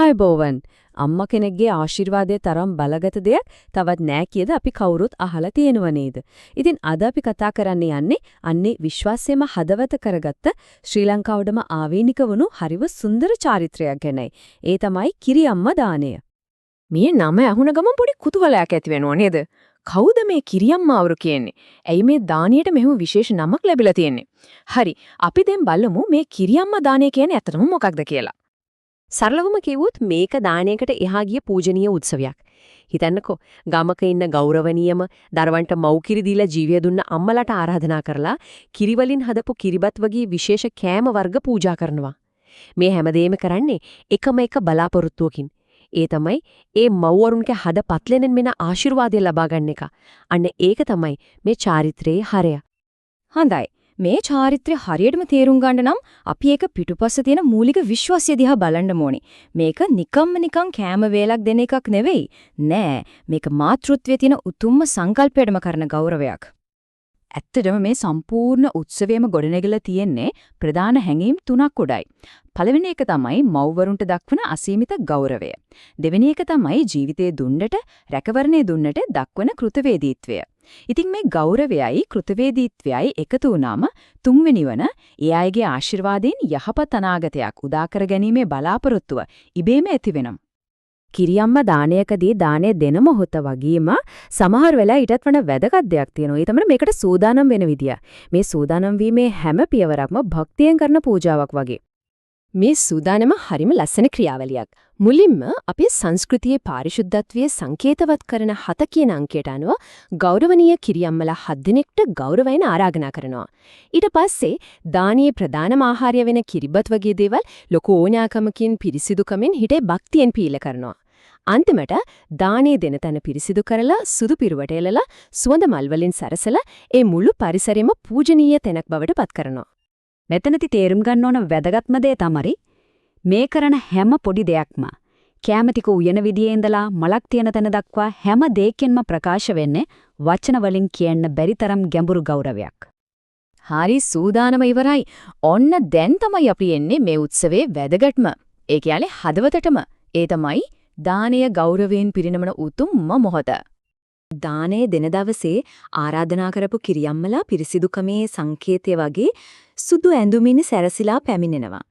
ආයුබෝවන් අම්මා කෙනෙක්ගේ ආශිර්වාදයේ තරම් බලගත දෙයක් තවත් නෑ කියද අපි කවුරුත් අහලා තියෙනව නේද? ඉතින් අද අපි කතා කරන්න යන්නේ අන්නේ විශ්වාසයෙන්ම හදවත කරගත්ත ශ්‍රී ලංකාවටම ආවේනික වුණු හරිව සුන්දර චාරිත්‍රයක් ගැනයි. ඒ තමයි කිරියම්මා දානය. මේ නම අහුන ගමන් පොඩි කුතුහලයක් ඇති වෙනව නේද? කවුද මේ කිරියම්මාවරු කියන්නේ? ඇයි මේ දානියට මෙහෙම විශේෂ නමක් ලැබිලා තියෙන්නේ? හරි, අපි දැන් බලමු මේ කිරියම්මා දානය කියන්නේ ඇත්තටම මොකක්ද කියලා. සරලවම කිව්වොත් මේක දානයකට එහා ගිය පූජනීය උත්සවයක්. හිතන්නකෝ ගමක ඉන්න ගෞරවනීයම දරුවන්ට මව්කිරි දීලා ජීවිය දුන්න අම්මලාට ආරාධනා කරලා කිරි වලින් හදපු කිරිබත් වගේ විශේෂ කෑම වර්ග පූජා කරනවා. මේ හැමදේම කරන්නේ එකම එක බලාපොරොත්තුවකින්. ඒ තමයි ඒ මව්වරුන්ගේ හද පත්ලෙනෙන් මෙන ආශිර්වාදය ලබා ගන්න එක. අන්න ඒක තමයි මේ චාරිත්‍රයේ හරය. හොඳයි. මේ චාරිත්‍රය හරියටම තේරුම් ගන්න නම් අපි ඒක පිටුපස්ස තියෙන මූලික විශ්වාසය දිහා බලන්න ඕනේ. මේක නිකන් කෑම වේලක් දෙන එකක් නෙවෙයි. නෑ, මේක මාතෘත්වයේ තියෙන උතුම්ම සංකල්පයටම කරන ගෞරවයක්. ඇත්තටම මේ සම්පූර්ණ උත්සවයේම ගොඩනැගිලා තියෙන්නේ ප්‍රධාන හැඟීම් තුනක් උඩයි. පළවෙනි එක තමයි මව්වරුන්ට දක්වන අසීමිත ගෞරවය. දෙවෙනි එක තමයි ජීවිතයේ දුන්නට, රැකවරණයේ දුන්නට දක්වන කෘතවේදීත්වය. ඉතින් මේ ගෞරවයයි කෘතවේදීත්වයයි එකතු වුණාම තුන්වෙනි වන ඒ අයගේ ආශිර්වාදයෙන් යහපත් අනාගතයක් උදා කර ගැනීමේ බලාපොරොත්තුව ඉබේම ඇති වෙනවා. කිරියම්මා දානයකදී දානේ දෙන මොහොත වගේම සමහර වෙලාවට ඊටත් වඩා වැදගත් දෙයක් තියෙනවා. ඒ තමයි මේකට සූදානම් වෙන විදිය. මේ සූදානම් වීමේ හැම පියවරක්ම භක්තියෙන් කරන පූජාවක් වගේ. මේ සූදානම හරිම ලස්සන ක්‍රියාවලියක්. මුලින්ම අපේ සංස්කෘතියේ පාරිශුද්ධත්වයේ සංකේතවත් කරන 7 කියන අංකයට අනුව ගෞරවනීය කිරියම්මලා 7 දෙනෙක්ට ගෞරවයෙන් ආරාධනා කරනවා. ඊට පස්සේ දානීය ප්‍රධානම ආහාරය වෙන කිරිබත් වගේ දේවල් ලොකු ඕනෑකමකින් පිරිසිදුකමින් හිටේ භක්තියෙන් පීල කරනවා. අන්තිමට දානේ දෙන තැන පිරිසිදු කරලා සුදු පිරුවට එලලා සුවඳ මල් වලින් සරසලා ඒ මුළු පරිසරෙම පූජනීය තැනක් බවට පත් කරනවා. මෙතනදි තේරුම් ගන්න ඕන වැදගත්ම දේ තමයි මේ කරන හැම පොඩි දෙයක්ම කැම ටික උයන විදියේ ඉඳලා මලක් තියෙන තැන දක්වා හැම දෙයකින්ම ප්‍රකාශ වෙන්නේ වචන වලින් කියන්න බැරි තරම් ගැඹුරු ගෞරවයක්. හරි, සූදානම ඉවරයි. ඔන්න දැන් තමයි අපි එන්නේ මේ උත්සවයේ වැදගත්ම. ඒ කියන්නේ හදවතටම. ඒ තමයි දානීය ගෞරවයෙන් පිරිනමන උතුම්ම මොහොත. දානේ දෙන දවසේ ආරාධනා කරපු කිරියම්මලා පිරිසිදුකමේ සංකේතය වගේ සුදු ඇඳුමින් සැරසිලා පැමිණෙනවා.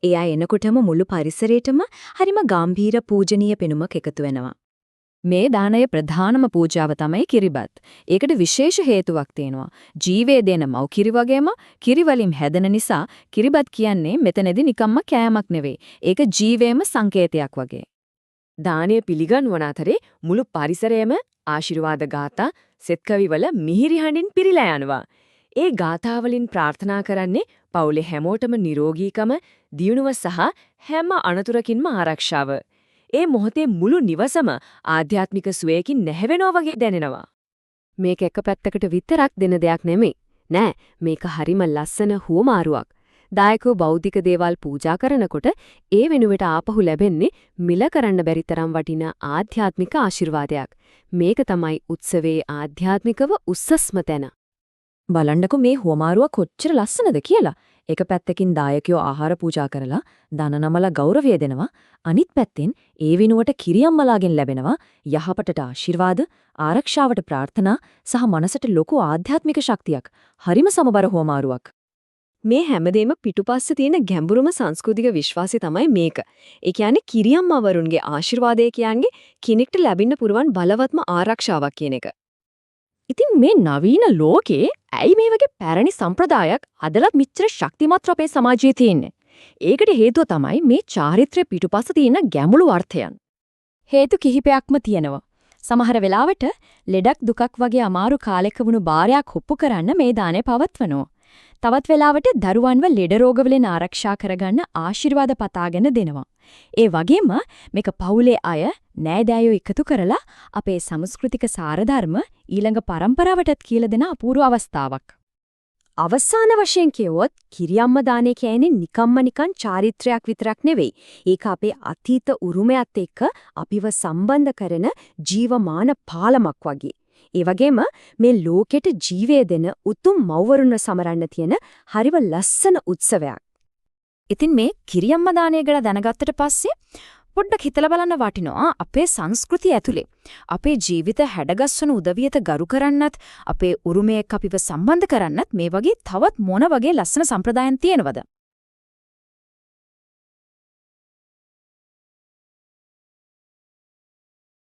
එයා එනකොටම මුළු පරිසරයටම හරිම ගැඹීර පූජනීය පෙනුමක් එකතු වෙනවා. මේ දානයේ ප්‍රධානම පූජාව තමයි කිරිබත්. ඒකට විශේෂ හේතුවක් තියෙනවා. ජීවේ දෙන මව් කිරි වගේම කිරි වලින් හැදෙන නිසා කිරිබත් කියන්නේ මෙතනදී නිකම්ම කෑමක් නෙවෙයි. ඒක ජීවේම සංකේතයක් වගේ. දානය පිළිගන්වන අතරේ මුළු පරිසරයම ආශිර්වාද ගාථා සෙත්කවි වල මිහිරි හඬින් පිරීලා යනවා. ඒ ගාථා වලින් ප්‍රාර්ථනා කරන්නේ පවුලේ හැමෝටම නිරෝගීකම, දියුණුව සහ හැම අනතුරකින්ම ආරක්ෂාව. ඒ මොහොතේ මුළු නිවසම ආධ්‍යාත්මික සුවයකින් නැහැවෙනවා වගේ දැනෙනවා. මේක එක පැත්තකට විතරක් දෙන දෙයක් නෙමෙයි. නෑ, මේක හරිම ලස්සන හුවමාරුවක්. දායකෝ බෞද්ධික දේවල් පූජා කරනකොට ඒ වෙනුවට ආපහු ලැබෙන්නේ මිල කරන්න බැරි තරම් වටිනා ආධ්‍යාත්මික ආශිර්වාදයක්. මේක තමයි උත්සවයේ ආධ්‍යාත්මිකව උස්සස්ම තැන. බලන්නකෝ මේ හුවමාරුව කොච්චර ලස්සනද කියලා. එක පැත්තකින් දායකයෝ ආහාර පූජා කරලා දන නමලා ගෞරවය දෙනවා. අනිත් පැත්තෙන් ඒ වෙනුවට කිරියම්මලාගෙන් ලැබෙනවා යහපතට ආශිර්වාද, ආරක්ෂාවට ප්‍රාර්ථනා සහ මනසට ලොකු ආධ්‍යාත්මික ශක්තියක්. හරිම සමබර හුවමාරුවක්. මේ හැමදේම පිටුපස්සේ තියෙන ගැඹුරුම සංස්කෘතික විශ්වාසය තමයි මේක. ඒ කියන්නේ කිරියම්මාවරුන්ගේ ආශිර්වාදය කියන්නේ කෙනෙක්ට ලැබෙන්න පුරවන් බලවත්ම ආරක්ෂාවක් කියන එක. ඉතින් මේ නවීන ලෝකේ ඇයි මේ වගේ පැරණි සම්ප්‍රදායක් අදලත් මෙච්චර ශක්තිමත් අපේ සමාජයේ තියෙන්නේ? ඒකට හේතුව තමයි මේ චාරිත්‍රය පිටුපස්සේ තියෙන ගැඹුරු අර්ථයන්. හේතු කිහිපයක්ම තියෙනවා. සමහර වෙලාවට ලෙඩක් දුකක් වගේ අමාරු කාලයක වුණු බාරයක් හොප්පු කරන්න මේ දාණය පවත්වනවා. තවත් වෙලාවට දරුවන්ව ලෙඩ රෝග වලින් ආරක්ෂා කරගන්න ආශිර්වාද පතාගෙන දෙනවා. ඒ වගේම මේක පවුලේ අය නෑදෑයෝ එකතු කරලා අපේ සංස්කෘතික සාරධර්ම ඊළඟ පරම්පරාවටත් කියලා දෙන අපූර්ව අවස්ථාවක්. අවසාන වශයෙන් කියවොත් කිරියම්මා දානේ කියන්නේ නිකන් චාරිත්‍රයක් විතරක් නෙවෙයි. ඒක අපේ අතීත උරුමයත් එක්ක අපිව සම්බන්ධ කරන ජීවමාන පාලමක් වගේ. ඒ වගේම මේ ලෝකෙට ජීවය දෙන උතුම් මව්වරුන්ව සමරන්න තියෙන හරිව ලස්සන උත්සවයක්. ඉතින් මේ කිරියම්මා දානය ගැන දැනගත්තට පස්සේ පොඩ්ඩක් හිතලා බලන්න වටිනවා අපේ සංස්කෘතිය ඇතුලේ අපේ ජීවිත හැඩගස්වන උදවියට ගරු කරන්නත් අපේ උරුමයක අපිව සම්බන්ධ කරන්නත් මේ වගේ තවත් මොන වගේ ලස්සන සම්ප්‍රදායන් තියෙනවද?